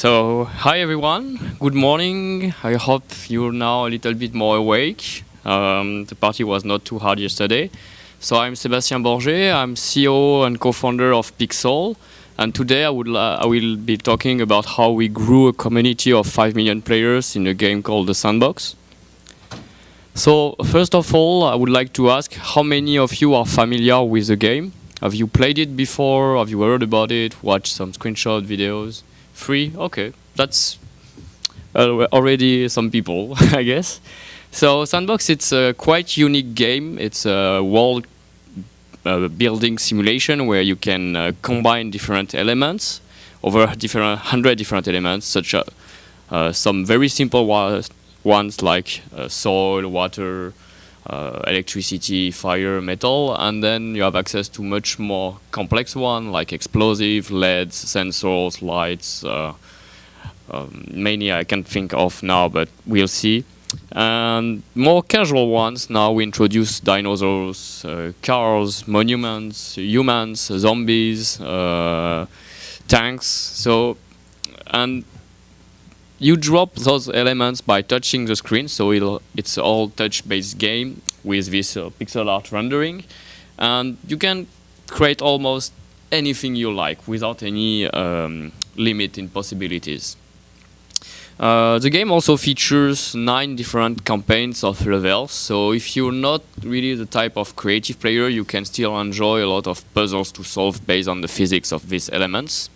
Hi everyone, good morning. I hope you're now a little bit more awake. The party was not too hard yesterday. So I'm Sebastian BORGET, I'm CEO and co-founder of Pixel. And today I will be talking about how we grew a community of 5 million players in a game called the Sandbox. So first of all, I would like to ask how many of you are familiar with the game? Have you played it before? Have you heard about it? Watched some screenshot videos? Free? Okay, that's already some people, I guess. So Sandbox, it's a quite unique game. It's a world building simulation where you can combine different elements over 100 different elements, such as some very simple ones like soil, water, electricity, fire, metal, and then you have access to much more complex one like explosive, LEDs, sensors, lights. Many I can't think of now, but we'll see. And more casual ones, now we introduce dinosaurs, cars, monuments, humans, zombies, tanks. And you drop those elements by touching the screen, so it's all touch-based game with this pixel art rendering, and you can create almost anything you like without any limit in possibilities. The game also features 9 different campaigns of levels, so if you're not really the type of creative player, you can still enjoy a lot of puzzles to solve based on the physics of these elements.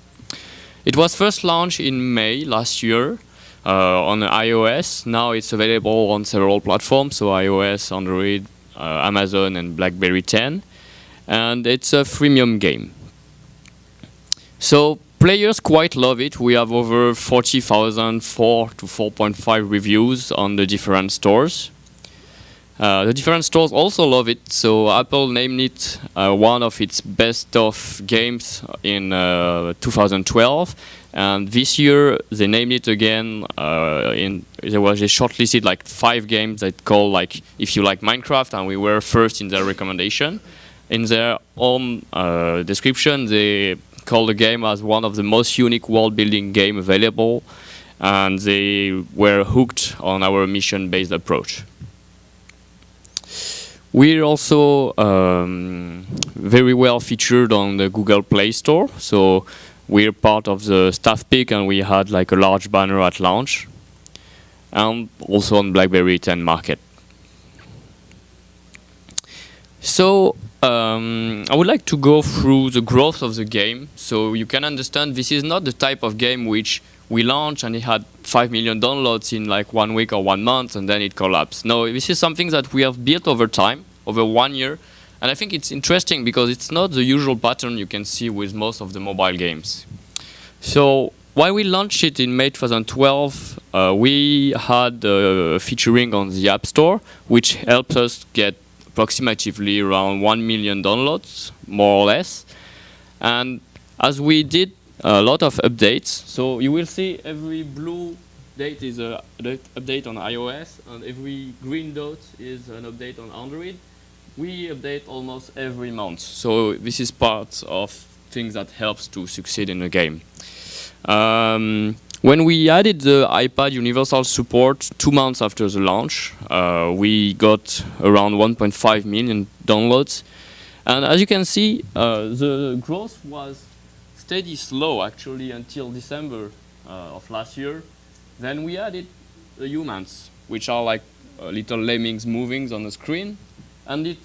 It was first launched in May last year on iOS. Now it's available on several platforms, so iOS, Android, Amazon, and BlackBerry 10. And it's a freemium game. So players quite love it. We have over 40,000 4 to 4.5 reviews on the different stores. The different stores also love it, so Apple named it one of its best of games in 2012, and this year they named it again. There was a shortlisted like 5 games that call like if you like Minecraft, and we were first in their recommendation. In their own description, they call the game as one of the most unique world-building game available, and they were hooked on our mission-based approach. We're also very well featured on the Google Play Store. So we're part of the staff pick, and we had like a large banner at launch, and also on BlackBerry 10 market. So I would like to go through the growth of the game, so you can understand this is not the type of game which we launched and it had 5 million downloads in like 1 week or 1 month and then it collapsed. No, this is something that we have built over time, over 1 year. And I think it's interesting because it's not the usual pattern you can see with most of the mobile games. So while we launched it in May 2012, we had featuring on the App Store, which helped us get approximately around 1 million downloads, more or less. And as we did a lot of updates, so you will see every blue date is an update on iOS, and every green dot is an update on Android. We update almost every month, so this is part of things that helps to succeed in the game. When we added the iPad universal support 2 months after the launch, we got around 1.5 million downloads, and as you can see, the growth was steady slow actually until December of last year. Then we added the humans, which are like little lemmings moving on the screen, and it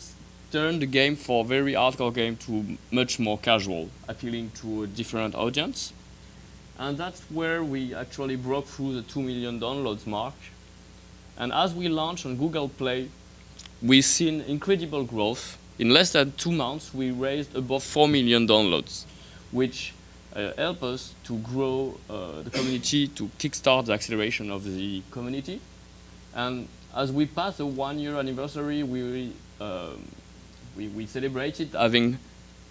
turned the game for very hardcore game to much more casual, appealing to a different audience. And that's where we actually broke through the 2 million downloads mark. And as we launched on Google Play, we've seen incredible growth. In less than 2 months, we raised above 4 million downloads, which help us to grow the community, to kickstart the acceleration of the community. And as we passed the 1 year anniversary, we celebrated having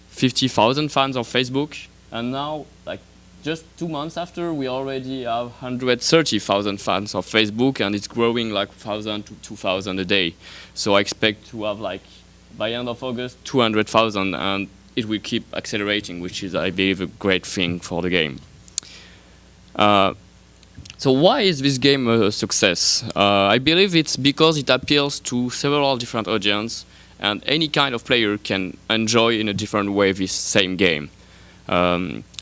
50,000 fans of Facebook, and now, like just 2 months after, we already have 130,000 fans of Facebook, and it's growing like 1,000 to 2,000 a day. So I expect to have like by end of August 200,000, and it will keep accelerating, which is, I believe, a great thing for the game. Uh, so why is this game a success? I believe it's because it appeals to several different audiences, and any kind of player can enjoy in a different way this same game.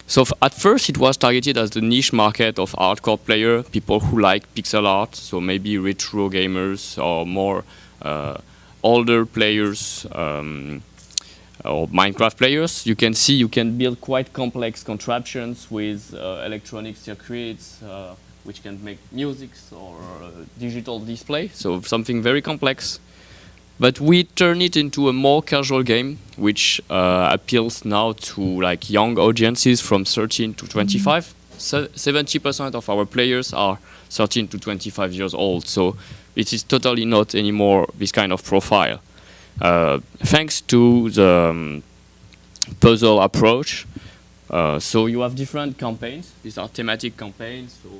So at first it was targeted as the niche market of hardcore player, people who like pixel art, so maybe retro gamers or more older players or Minecraft players. You can see you can build quite complex contraptions with electronic circuits which can make music or digital display, so something very complex. But we turn it into a more casual game, which appeals now to like young audiences from 13 to 25. 70% of our players are 13 to 25 years old, so it is totally not anymore this kind of profile. Thanks to the puzzle approach, so you have different campaigns. These are thematic campaigns, so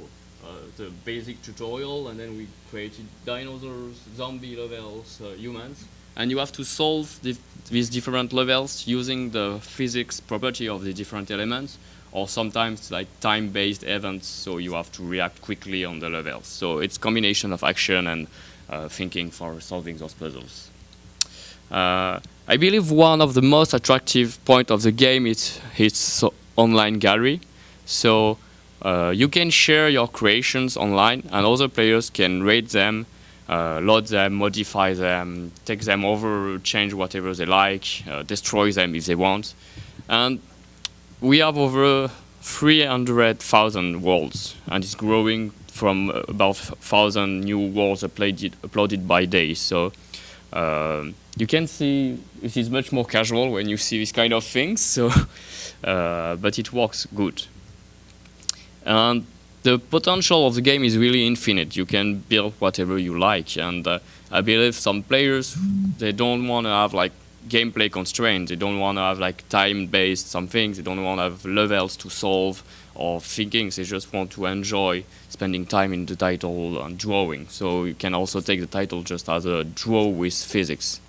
the basic tutorial, and then we created dinosaurs, zombie levels, humans, and you have to solve these different levels using the physics property of the different elements, or sometimes like time-based events, so you have to react quickly on the levels. So it's a combination of action and thinking for solving those puzzles. I believe one of the most attractive points of the game is its online gallery. So you can share your creations online, and other players can rate them, load them, modify them, take them over, change whatever they like, destroy them if they want. And we have over 300,000 worlds, and it's growing from about 1,000 new worlds uploaded by day. So you can see it is much more casual when you see this kind of things. So, but it works good. And the potential of the game is really infinite. You can build whatever you like, and I believe some players, they don't want to have like gameplay constraints. They don't want to have like time-based some things. They don't want to have levels to solve or thinking. They just want to enjoy spending time in the title and drawing. So you can also take the title just as a draw with physics.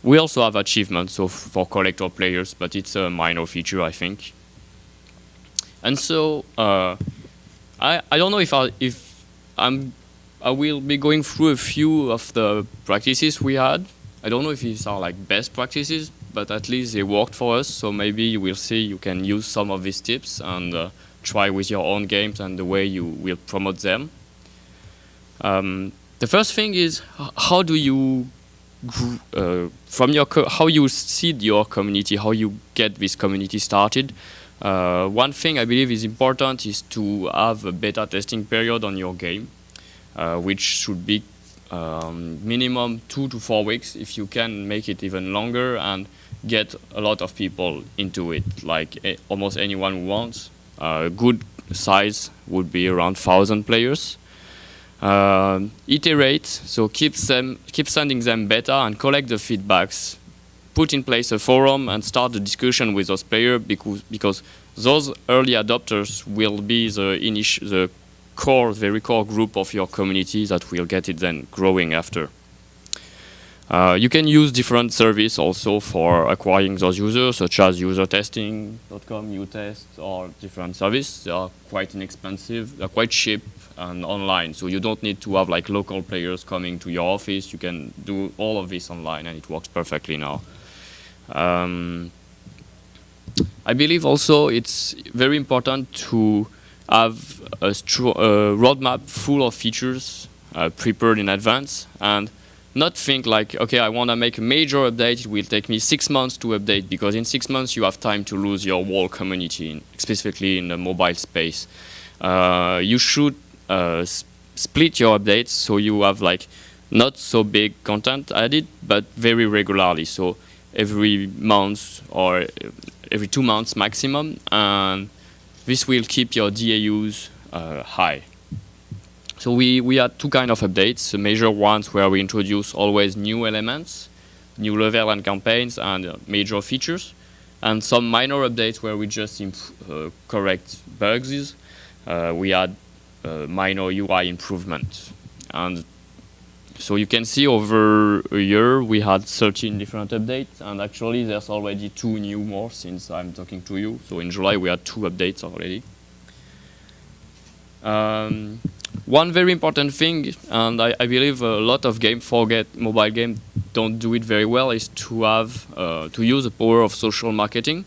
We also have achievements so for collector players, but it's a minor feature, I think. And so I don't know if I will be going through a few of the practices we had. I don't know if these are like best practices, but at least they worked for us. So maybe you will see you can use some of these tips and try with your own games and the way you will promote them. The first thing is how do you how you seed your community, how you get this community started. One thing I believe is important is to have a beta testing period on your game, which should be minimum 2 to 4 weeks. If you can make it even longer and get a lot of people into it, like almost anyone who wants. A good size would be around 1,000 players. Iterate, so keep sending them beta and collect the feedbacks. Put in place a forum and start the discussion with those players because those early adopters will be the very core group of your community that will get it then growing after. You can use different services also for acquiring those users, such as usertesting.com, utest, or different services. They are quite inexpensive, they're quite cheap and online, so you don't need to have like local players coming to your office. You can do all of this online and it works perfectly now. I believe also it's very important to have a roadmap full of features prepared in advance and not think like, okay, I want to make a major update, it will take me 6 months to update, because in 6 months you have time to lose your whole community, specifically in the mobile space. You should split your updates so you have like not so big content added, but very regularly. So every month or every 2 months maximum, and this will keep your DAUs high. So we had two kinds of updates, the major ones where we introduce always new elements, new level and campaigns, and major features, and some minor updates where we just correct bugs. We had minor UI improvements. And so you can see over a year we had 13 different updates, and actually there's already 2 new more since I'm talking to you. So in July we had 2 updates already. One very important thing, and I believe a lot of mobile game don't do it very well, is to have to use the power of social marketing.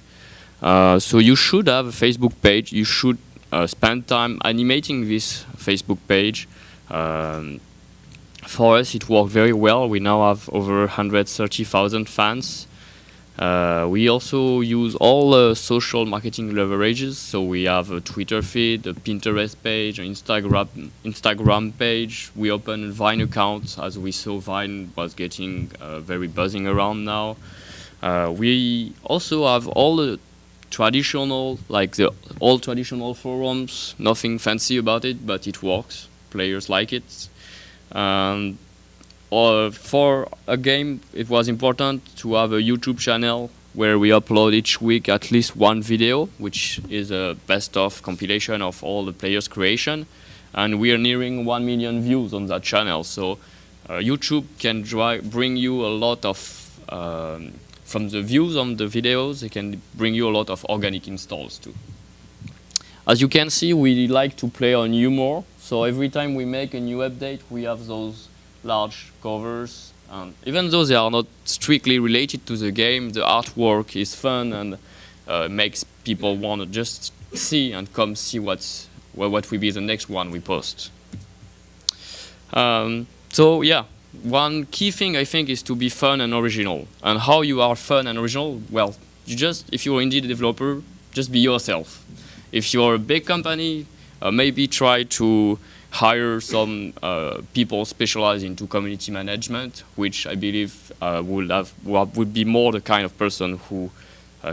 So you should have a Facebook page. You should spend time animating this Facebook page. For us, it worked very well. We now have over 130,000 fans. We also use all social marketing leverages. So we have a Twitter feed, a Pinterest page, an Instagram page. We open a Vine account, as we saw Vine was getting very buzzing around now. We also have all the traditional, like the old traditional forums. Nothing fancy about it, but it works. Players like it. For a game, it was important to have a YouTube channel where we upload each week at least one video, which is a best-of compilation of all the players' creation. And we are nearing 1 million views on that channel. So YouTube can bring you a lot of, from the views on the videos, it can bring you a lot of organic installs too. As you can see, we like to play on humor. So every time we make a new update, we have those large covers. Even though they are not strictly related to the game, the artwork is fun and makes people want to just see and come see what will be the next one we post. So yeah, one key thing I think is to be fun and original. And how you are fun and original? Well, if you're an indie developer, just be yourself. If you're a big company, maybe try to hire some people specialized into community management, which I believe would be more the kind of person who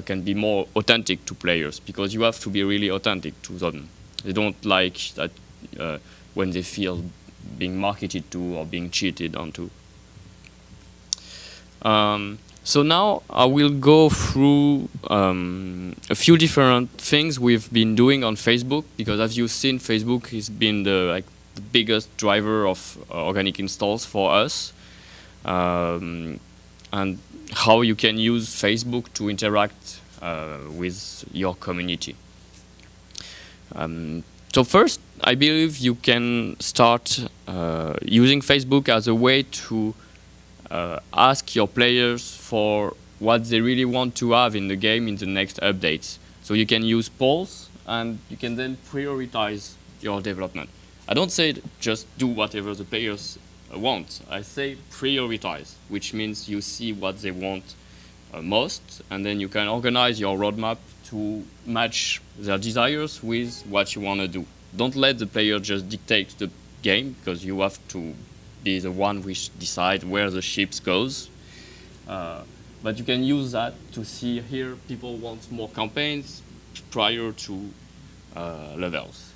can be more authentic to players, because you have to be really authentic to them. They don't like that when they feel being marketed to or being cheated onto. So now I will go through a few different things we've been doing on Facebook, because as you've seen, Facebook has been the biggest driver of organic installs for us, and how you can use Facebook to interact with your community. So first, I believe you can start using Facebook as a way to ask your players for what they really want to have in the game in the next updates. So you can use polls, and you can then prioritize your development. I don't say just do whatever the players want. I say prioritize, which means you see what they want most, and then you can organize your roadmap to match their desires with what you want to do. Don't let the player just dictate the game, because you have to be the one which decide where the ships goes. But you can use that to see here people want more campaigns prior to levels.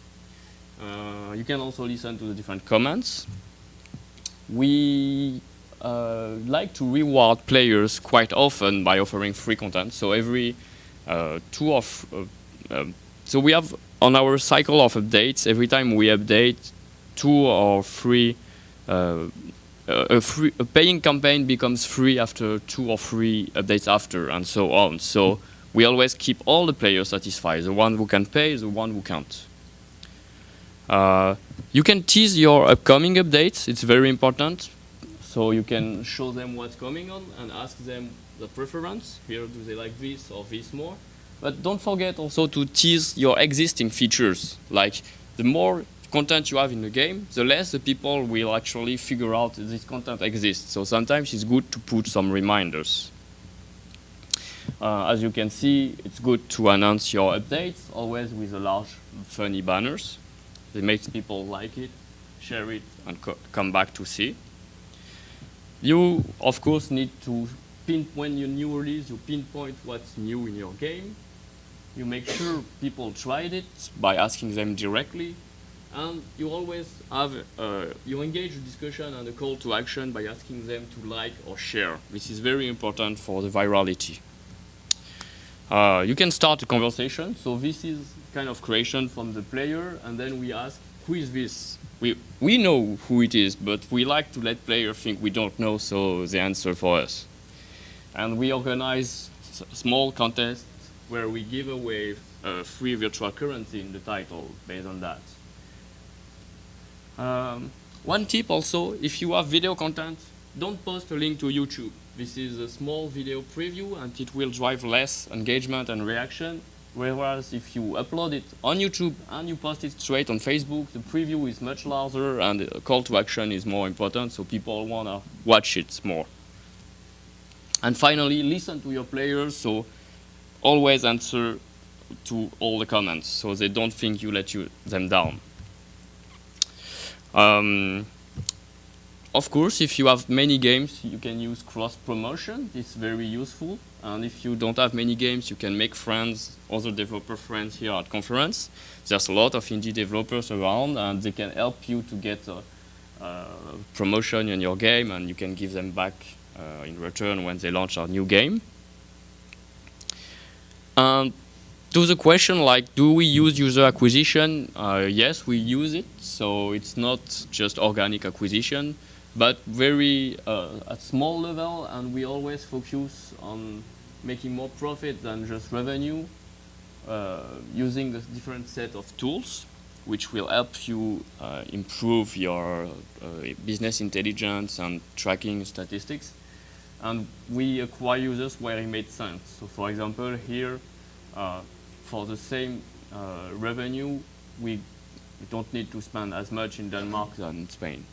You can also listen to the different comments. We like to reward players quite often by offering free content. So every so we have on our cycle of updates, every time we update, 2 or 3 a paying campaign becomes free after 2 or 3 updates after, and so on. So we always keep all the players satisfied, the one who can pay, the one who can't. You can tease your upcoming updates. It's very important. So you can show them what's coming on and ask them the preference. Here, do they like this or this more? But don't forget also to tease your existing features. Like, the more content you have in the game, the less the people will actually figure out this content exists. So sometimes it's good to put some reminders. As you can see, it's good to announce your updates, always with a large, funny banners. It makes people like it, share it, and come back to see. You, of course, need to when you new release, you pinpoint what's new in your game. You make sure people tried it by asking them directly. And you always have, you engage the discussion and a call to action by asking them to like or share. This is very important for the virality. You can start a conversation. So this is kind of creation from the player, and then we ask, who is this? We know who it is, but we like to let players think we don't know, so they answer for us. And we organize small contests where we give away free virtual currency in the title based on that. One tip also, if you have video content, don't post a link to YouTube. This is a small video preview and it will drive less engagement and reaction. Whereas if you upload it on YouTube and you post it straight on Facebook, the preview is much larger and the call to action is more important, so people want to watch it more. And finally, listen to your players, so always answer to all the comments, so they don't think you let them down. Of course, if you have many games, you can use cross-promotion. It's very useful. And if you don't have many games, you can make friends, other developer friends here at conference. There's a lot of indie developers around, and they can help you to get a promotion in your game, and you can give them back in return when they launch a new game. To the question, like, do we use user acquisition? Yes, we use it. So it's not just organic acquisition, but very at small level, and we always focus on making more profit than just revenue, using a different set of tools, which will help you improve your business intelligence and tracking statistics. And we acquire users where it made sense. So for example, here, for the same revenue, we don't need to spend as much in Denmark than in Spain.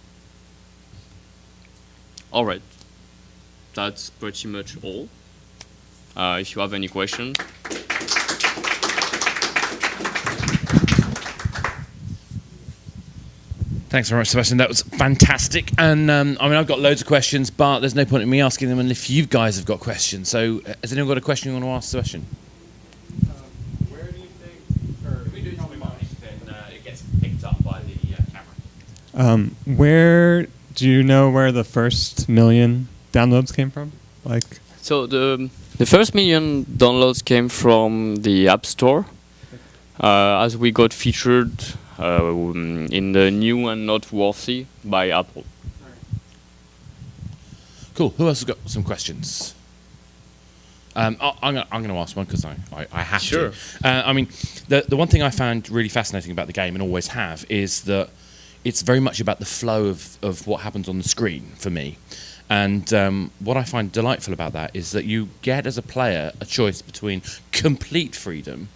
All right, that's pretty much all. If you have any questions. Thanks very much, Sebastian. That was fantastic. And I mean, I've got loads of questions, but there's no point in me asking them unless you guys have got questions. So has anyone got a question you want to ask Sebastian? Where do you think, or if we do tell me about it, then it gets picked up by the camera. Where do you know where the first million downloads came from? Like, So the first million downloads came from the App Store, as we got featured in the New and Noteworthy by Apple. Cool. Who else has got some questions? I'm going to ask one because I have Sure. to. I mean, the one thing I found really fascinating about the game, and always have, is that it's very much about the flow of what happens on the screen for me. And what I find delightful about that is that you get, as a player, a choice between complete freedom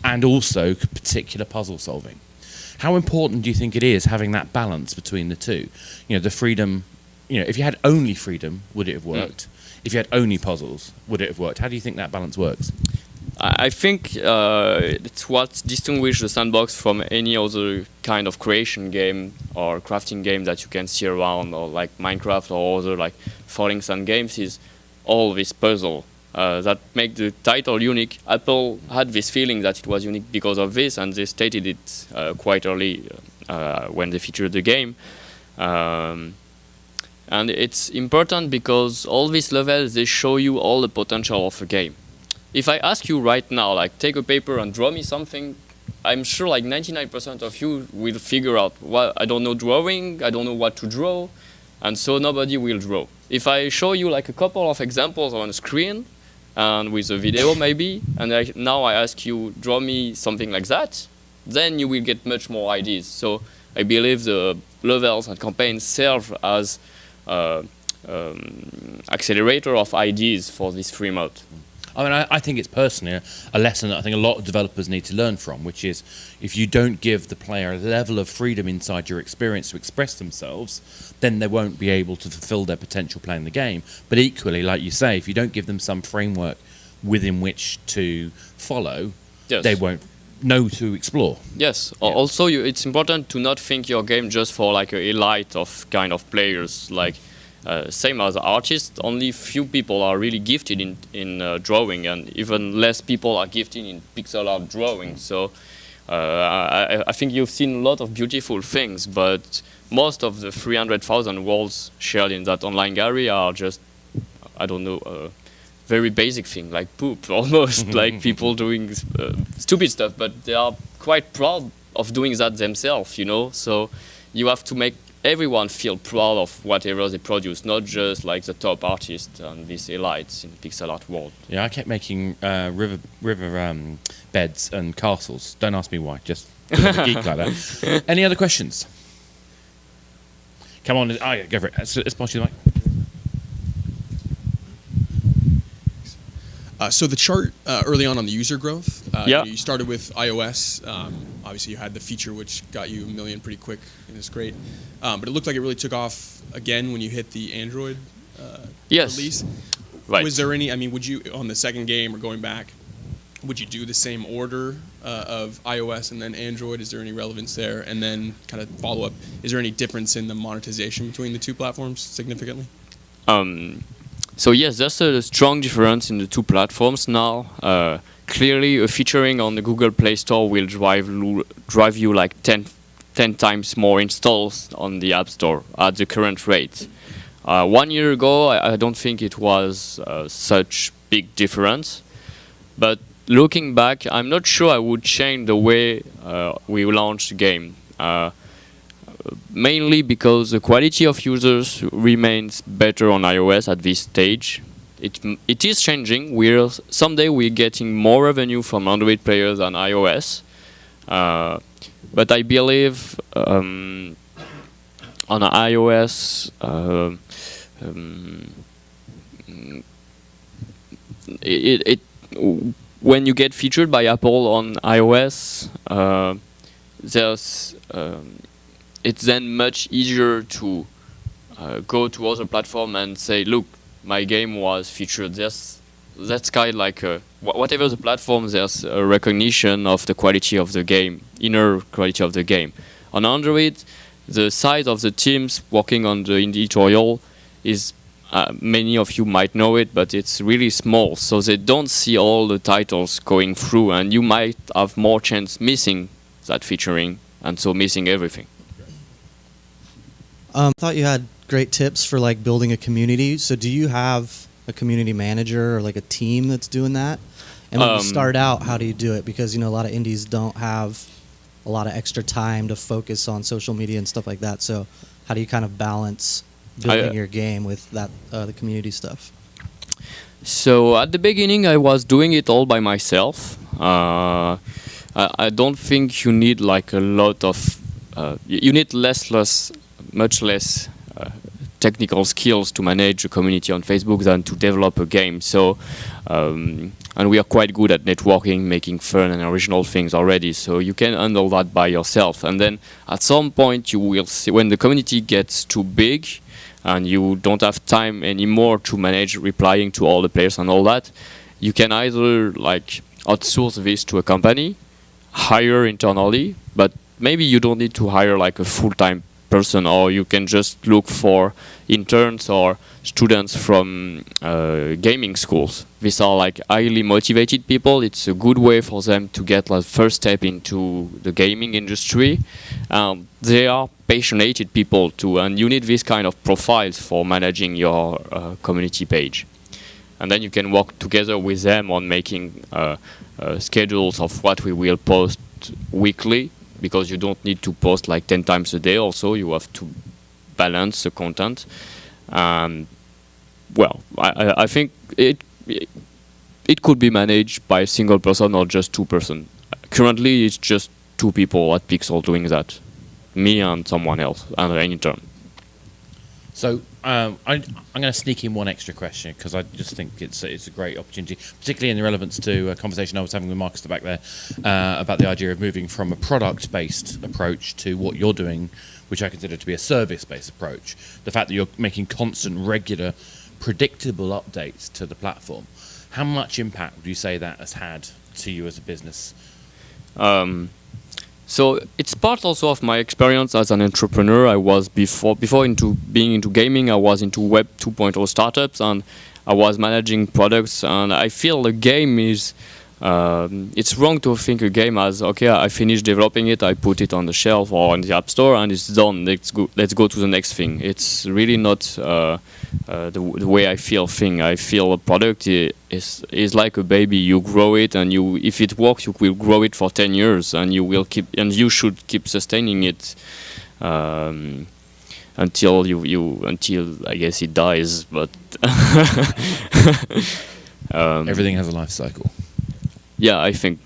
and also particular puzzle solving. How important do you think it is having that balance between the two? You know, the freedom, you know, if you had only freedom, would it have worked? If you had only puzzles, would it have worked? How do you think that balance works? I think it's what distinguishes the Sandbox from any other kind of creation game or crafting game that you can see around, or like Minecraft or other like falling sun games, is all this puzzle that make the title unique. Apple had this feeling that it was unique because of this, and they stated it quite early when they featured the game. And it's important because all these levels, they show you all the potential of a game. If I ask you right now, like, take a paper and draw me something, I'm sure like 99% of you will figure out, well, I don't know drawing, I don't know what to draw, and so nobody will draw. If I show you like a couple of examples on a screen, and with a video maybe, and now I ask you, draw me something like that, then you will get much more ideas. So I believe the levels and campaigns serve as accelerator of ideas for this free mode. I mean, I think it's personally a lesson that I think a lot of developers need to learn from, which is if you don't give the player a level of freedom inside your experience to express themselves, then they won't be able to fulfill their potential playing the game. But equally, like you say, if you don't give them some framework within which to follow, Yes. they won't know to explore. Yes. Yeah. Also, it's important to not think your game just for like an elite of kind of players. Like same as artists, only few people are really gifted in drawing, and even less people are gifted in pixel art drawing. So I think you've seen a lot of beautiful things, but most of the 300,000 worlds shared in that online gallery are just, I don't know, very basic thing, like poop, almost, like people doing stupid stuff, but they are quite proud of doing that themselves, you know? So you have to make everyone feel proud of whatever they produce, not just like the top artists and these elites in pixel art world. Yeah, I kept making river beds and castles. Don't ask me why, just 'cause I'm a geek like that. Any other questions? Come on. Oh, yeah, go for it. Let's pass you the mic. So the chart early on the user growth, Yeah. you started with iOS. Obviously, you had the feature which got you 1 million pretty quick, and it's great. But it looked like it really took off again when you hit the Android Yes. release. Right. Was there any? I mean, would you on the second game or going back? Would you do the same order of iOS and then Android? Is there any relevance there? And then kind of follow up. Is there any difference in the monetization between the two platforms significantly? So yes, there's a strong difference in the two platforms now. Clearly, a featuring on the Google Play Store will drive you like 10 times more installs on the App Store at the current rate. 1 year ago, I don't think it was such big difference. But looking back, I'm not sure I would change the way we launched the game. Mainly because the quality of users remains better on iOS at this stage. It is changing. Someday we're getting more revenue from Android players than iOS. But I believe on iOS, when you get featured by Apple on iOS, it's then much easier to go to other platform and say, look, my game was featured. That's kind of like whatever the platform, there's a recognition of the quality of the game, inner quality of the game. On Android, the size of the teams working on the editorial is, many of you might know it, but it's really small, so they don't see all the titles going through, and you might have more chance missing that featuring, and so missing everything. Thought you had great tips for like building a community. So do you have a community manager or like a team that's doing that? And when you start out, how do you do it? Because a lot of indies don't have a lot of extra time to focus on social media and stuff like that. So how do you kind of balance building your game with that the community stuff? So at the beginning, I was doing it all by myself. I don't think you need like a lot of. You need much less technical skills to manage a community on Facebook than to develop a game. So, and we are quite good at networking, making fun and original things already. So you can handle that by yourself. And then at some point, you will see when the community gets too big, and you don't have time anymore to manage replying to all the players and all that. You can either like outsource this to a company, hire internally, but maybe you don't need to hire like a full-time person, or you can just look for interns or students from gaming schools. These are like highly motivated people. It's a good way for them to get like first step into the gaming industry. They are passionate people too, and you need this kind of profiles for managing your community page. And then you can work together with them on making schedules of what we will post weekly, because you don't need to post like 10 times a day. Also, you have to balance the content. Well, I think it could be managed by a single person or just 2 person. Currently, it's just 2 people at Pixel doing that, me and someone else, and an intern. So I'm going to sneak in one extra question, because I just think it's a great opportunity, particularly in the relevance to a conversation I was having with Marcus back there about the idea of moving from a product-based approach to what you're doing, which I consider to be a service-based approach. The fact that you're making constant, regular, predictable updates to the platform. How much impact would you say that has had to you as a business? So it's part also of my experience as an entrepreneur. I was before into being into gaming, I was into Web 2.0 startups, and I was managing products. And I feel the game is, it's wrong to think a game as, okay, I finished developing it, I put it on the shelf or on the App Store, and it's done. Let's go to the next thing. It's really not the way I feel thing. I feel a product is like a baby. You grow it, and if it works, you will grow it for 10 years, and you should keep sustaining it until I guess it dies. But Everything has a life cycle. Yeah, I think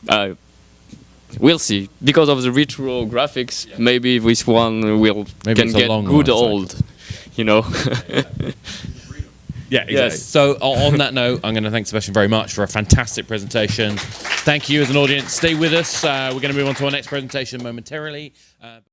we'll see. Because of the retro graphics, maybe this one can get good old. you know. Yeah, exactly. Yes. So on that note, I'm going to thank Sebastian very much for a fantastic presentation. Thank you as an audience. Stay with us. We're going to move on to our next presentation momentarily.